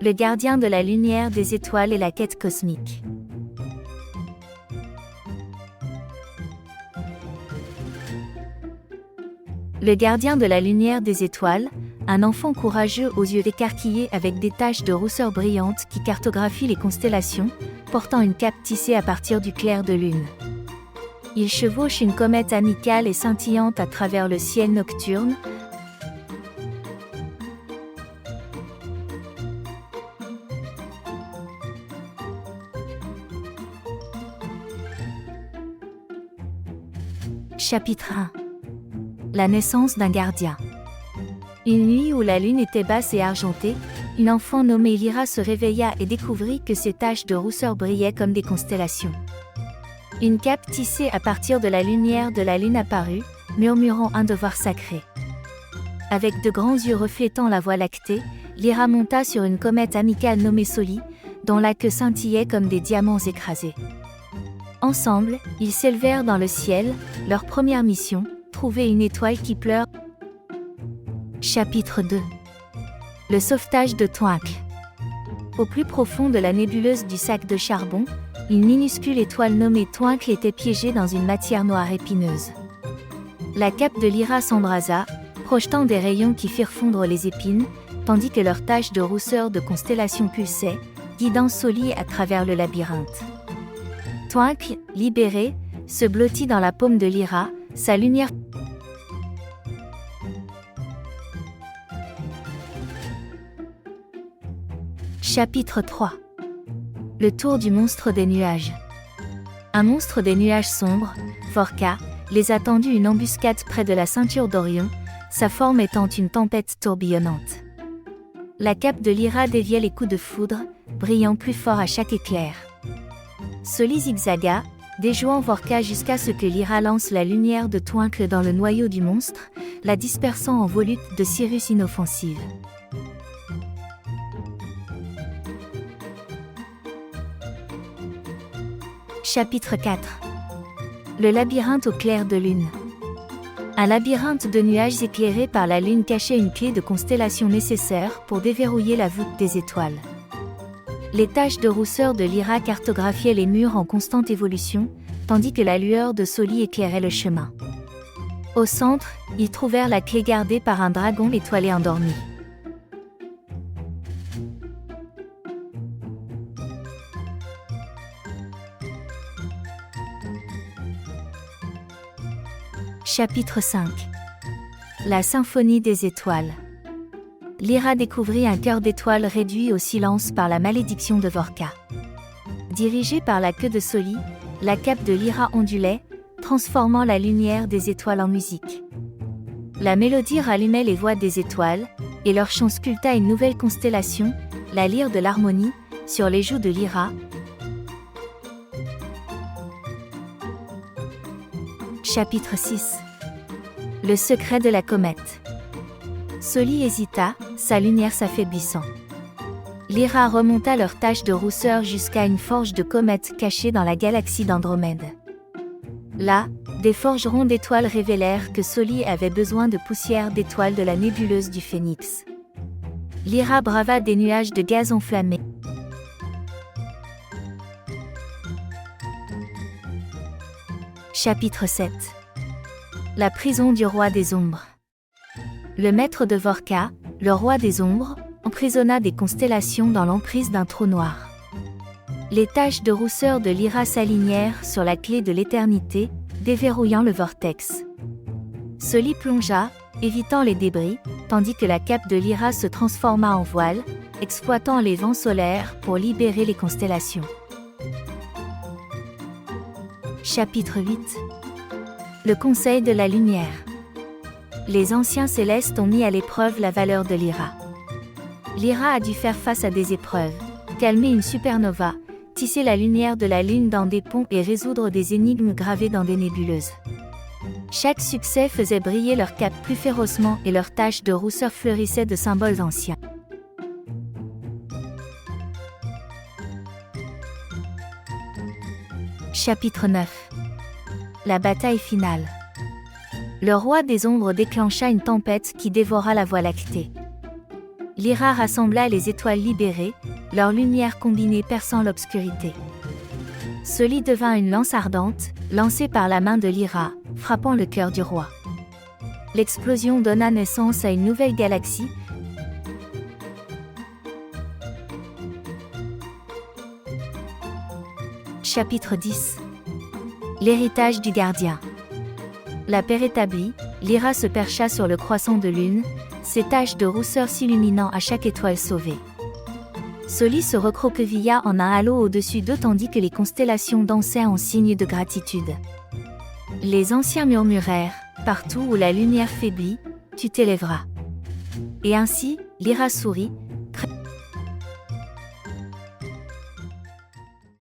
Le gardien de la lumière des étoiles et la quête cosmique. Le gardien de la lumière des étoiles, un enfant courageux aux yeux écarquillés avec des taches de rousseur brillantes qui cartographie les constellations, portant une cape tissée à partir du clair de lune. Il chevauche une comète amicale et scintillante à travers le ciel nocturne. Chapitre 1. La naissance d'un gardien. Une nuit où la lune était basse et argentée, une enfant nommée Lyra se réveilla et découvrit que ses taches de rousseur brillaient comme des constellations. Une cape tissée à partir de la lumière de la lune apparut, murmurant un devoir sacré. Avec de grands yeux reflétant la voie lactée, Lyra monta sur une comète amicale nommée Soli, dont la queue scintillait comme des diamants écrasés. Ensemble, ils s'élevèrent dans le ciel, leur première mission, trouver une étoile qui pleure. Chapitre 2. Le sauvetage de Twinkle. Au plus profond de la nébuleuse du sac de charbon, une minuscule étoile nommée Twinkle était piégée dans une matière noire épineuse. La cape de Lyra s'embrasa, projetant des rayons qui firent fondre les épines, tandis que leurs taches de rousseur de constellation pulsaient, guidant Soli à travers le labyrinthe. Twinkle, libérée, se blottit dans la paume de Lyra, sa lumière. Chapitre 3. Le tour du monstre des nuages. Un monstre des nuages sombres, Vorka, les a tendu une embuscade près de la ceinture d'Orion, sa forme étant une tempête tourbillonnante. La cape de Lyra déviait les coups de foudre, brillant plus fort à chaque éclair. Soli zigzaga, déjouant Vorka jusqu'à ce que Lyra lance la lumière de Twinkle dans le noyau du monstre, la dispersant en volutes de cirrus inoffensives. Chapitre 4. Le labyrinthe au clair de lune. Un labyrinthe de nuages éclairés par la lune cachait une clé de constellation nécessaire pour déverrouiller la voûte des étoiles. Les taches de rousseur de Lyra cartographiaient les murs en constante évolution, tandis que la lueur de Soli éclairait le chemin. Au centre, ils trouvèrent la clé gardée par un dragon étoilé endormi. Chapitre 5. La symphonie des étoiles. Lyra découvrit un cœur d'étoile réduit au silence par la malédiction de Vorka. Dirigée par la queue de Soli, la cape de Lyra ondulait, transformant la lumière des étoiles en musique. La mélodie rallumait les voix des étoiles, et leur chant sculpta une nouvelle constellation, la lyre de l'harmonie, sur les joues de Lyra. Chapitre 6. Le secret de la comète. Soli hésita, sa lumière s'affaiblissant. Lyra remonta leurs taches de rousseur jusqu'à une forge de comète cachée dans la galaxie d'Andromède. Là, des forgerons d'étoiles révélèrent que Soli avait besoin de poussière d'étoiles de la nébuleuse du Phénix. Lyra brava des nuages de gaz enflammés. Chapitre 7. La prison du roi des ombres. Le maître de Vorka, le roi des ombres, emprisonna des constellations dans l'emprise d'un trou noir. Les taches de rousseur de Lyra s'alignèrent sur la clé de l'éternité, déverrouillant le vortex. Soli plongea, évitant les débris, tandis que la cape de Lyra se transforma en voile, exploitant les vents solaires pour libérer les constellations. Chapitre 8. Le Conseil de la lumière. Les anciens célestes ont mis à l'épreuve la valeur de Lyra. Lyra a dû faire face à des épreuves, calmer une supernova, tisser la lumière de la lune dans des ponts et résoudre des énigmes gravées dans des nébuleuses. Chaque succès faisait briller leur cape plus férocement et leurs taches de rousseur fleurissaient de symboles anciens. Chapitre 9. La bataille finale. Le roi des ombres déclencha une tempête qui dévora la Voie lactée. Lyra rassembla les étoiles libérées, leur lumière combinée perçant l'obscurité. Soli devint une lance ardente, lancée par la main de Lyra, frappant le cœur du roi. L'explosion donna naissance à une nouvelle galaxie. Chapitre 10. L'héritage du gardien. La paix rétablie, Lyra se percha sur le croissant de lune, ses taches de rousseur s'illuminant à chaque étoile sauvée. Soli se recroquevilla en un halo au-dessus d'eux tandis que les constellations dansaient en signe de gratitude. Les anciens murmurèrent, partout où la lumière faiblit, tu t'élèveras. Et ainsi, Lyra sourit,